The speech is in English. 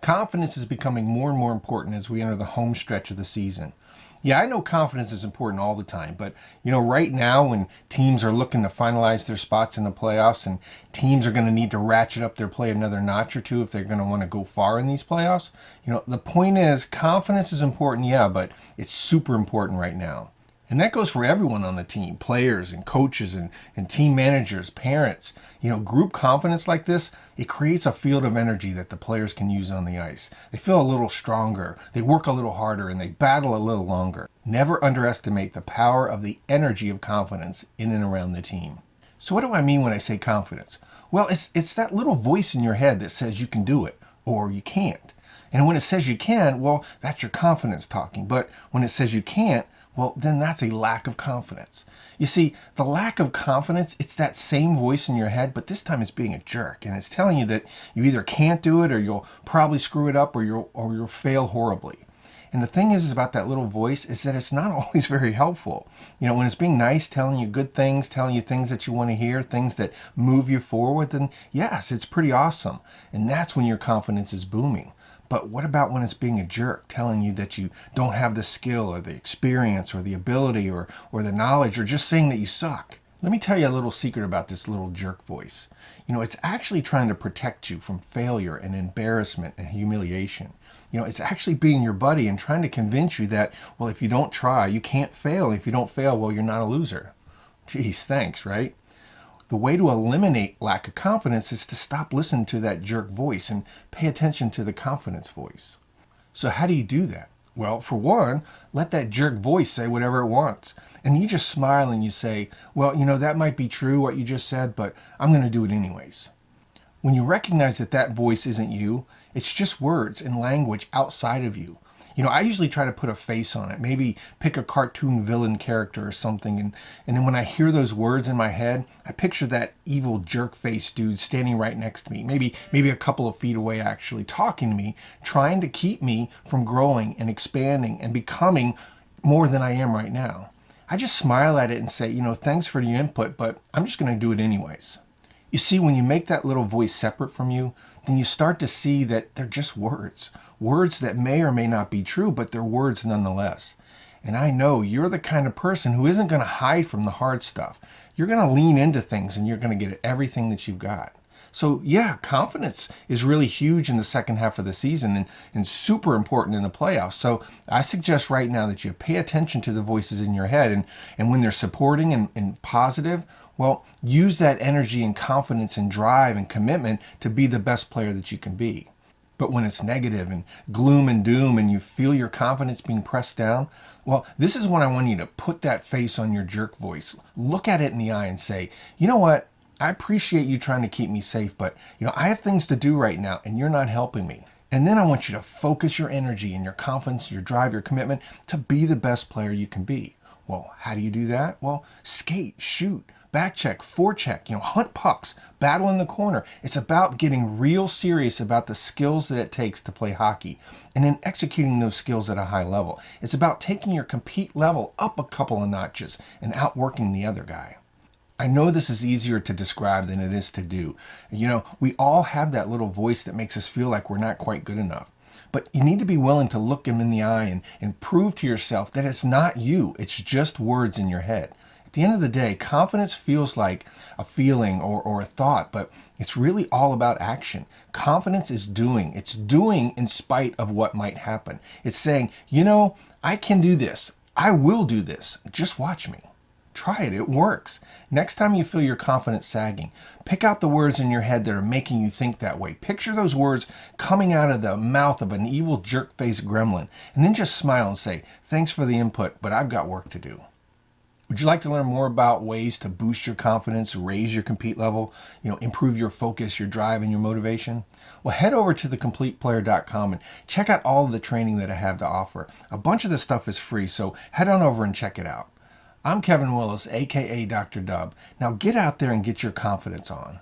Confidence is becoming more and more important as we enter the home stretch of the season. Yeah, I know confidence is important all the time, but right now when teams are looking to finalize their spots in the playoffs and teams are going to need to ratchet up their play another notch or two if they're going to want to go far in these playoffs, the point is confidence is important, yeah, but it's super important right now. And that goes for everyone on the team, players and coaches and team managers, parents. Group confidence like this, it creates a field of energy that the players can use on the ice. They feel a little stronger, they work a little harder, and they battle a little longer. Never underestimate the power of the energy of confidence in and around the team. So what do I mean when I say confidence? Well, it's that little voice in your head that says you can do it or you can't. And when it says you can, well, that's your confidence talking. But when it says you can't, well, then that's a lack of confidence. You see, the lack of confidence, it's that same voice in your head, but this time it's being a jerk. And it's telling you that you either can't do it or you'll probably screw it up or you'll fail horribly. And the thing is about that little voice is that it's not always very helpful. When it's being nice, telling you good things, telling you things that you want to hear, things that move you forward, then yes, it's pretty awesome. And that's when your confidence is booming. But what about when it's being a jerk, telling you that you don't have the skill or the experience or the ability or the knowledge or just saying that you suck? Let me tell you a little secret about this little jerk voice. It's actually trying to protect you from failure and embarrassment and humiliation. It's actually being your buddy and trying to convince you that, well, if you don't try, you can't fail. If you don't fail, well, you're not a loser. Geez, thanks, right? The way to eliminate lack of confidence is to stop listening to that jerk voice and pay attention to the confidence voice. So how do you do that? Well, for one, let that jerk voice say whatever it wants. And you just smile and you say, well, that might be true what you just said, but I'm going to do it anyways. When you recognize that that voice isn't you, it's just words and language outside of you. I usually try to put a face on it, maybe pick a cartoon villain character or something. And then when I hear those words in my head, I picture that evil jerk face dude standing right next to me, maybe a couple of feet away actually, talking to me, trying to keep me from growing and expanding and becoming more than I am right now. I just smile at it and say, thanks for your input, but I'm just going to do it anyways. You see, when you make that little voice separate from you, then you start to see that they're just words. Words that may or may not be true, but they're words nonetheless. And I know you're the kind of person who isn't going to hide from the hard stuff. You're going to lean into things and you're going to get everything that you've got. So yeah, confidence is really huge in the second half of the season and super important in the playoffs. So I suggest right now that you pay attention to the voices in your head and when they're supporting and positive, well, use that energy and confidence and drive and commitment to be the best player that you can be. But when it's negative and gloom and doom and you feel your confidence being pressed down, well, this is when I want you to put that face on your jerk voice. Look at it in the eye and say, you know what? I appreciate you trying to keep me safe, but I have things to do right now and you're not helping me. And then I want you to focus your energy and your confidence, your drive, your commitment to be the best player you can be. Well, how do you do that? Well, skate, shoot, back check, forecheck, hunt pucks, battle in the corner. It's about getting real serious about the skills that it takes to play hockey and then executing those skills at a high level. It's about taking your compete level up a couple of notches and outworking the other guy. I know this is easier to describe than it is to do. We all have that little voice that makes us feel like we're not quite good enough. But you need to be willing to look him in the eye and prove to yourself that it's not you. It's just words in your head. At the end of the day, confidence feels like a feeling or a thought, but it's really all about action. Confidence is doing. It's doing in spite of what might happen. It's saying, I can do this. I will do this. Just watch me. Try it. It works. Next time you feel your confidence sagging, pick out the words in your head that are making you think that way. Picture those words coming out of the mouth of an evil jerk-faced gremlin, and then just smile and say, thanks for the input, but I've got work to do. Would you like to learn more about ways to boost your confidence, raise your compete level, improve your focus, your drive, and your motivation? Well, head over to thecompleteplayer.com and check out all of the training that I have to offer. A bunch of this stuff is free, so head on over and check it out. I'm Kevin Willis, aka Dr. Dub. Now get out there and get your confidence on.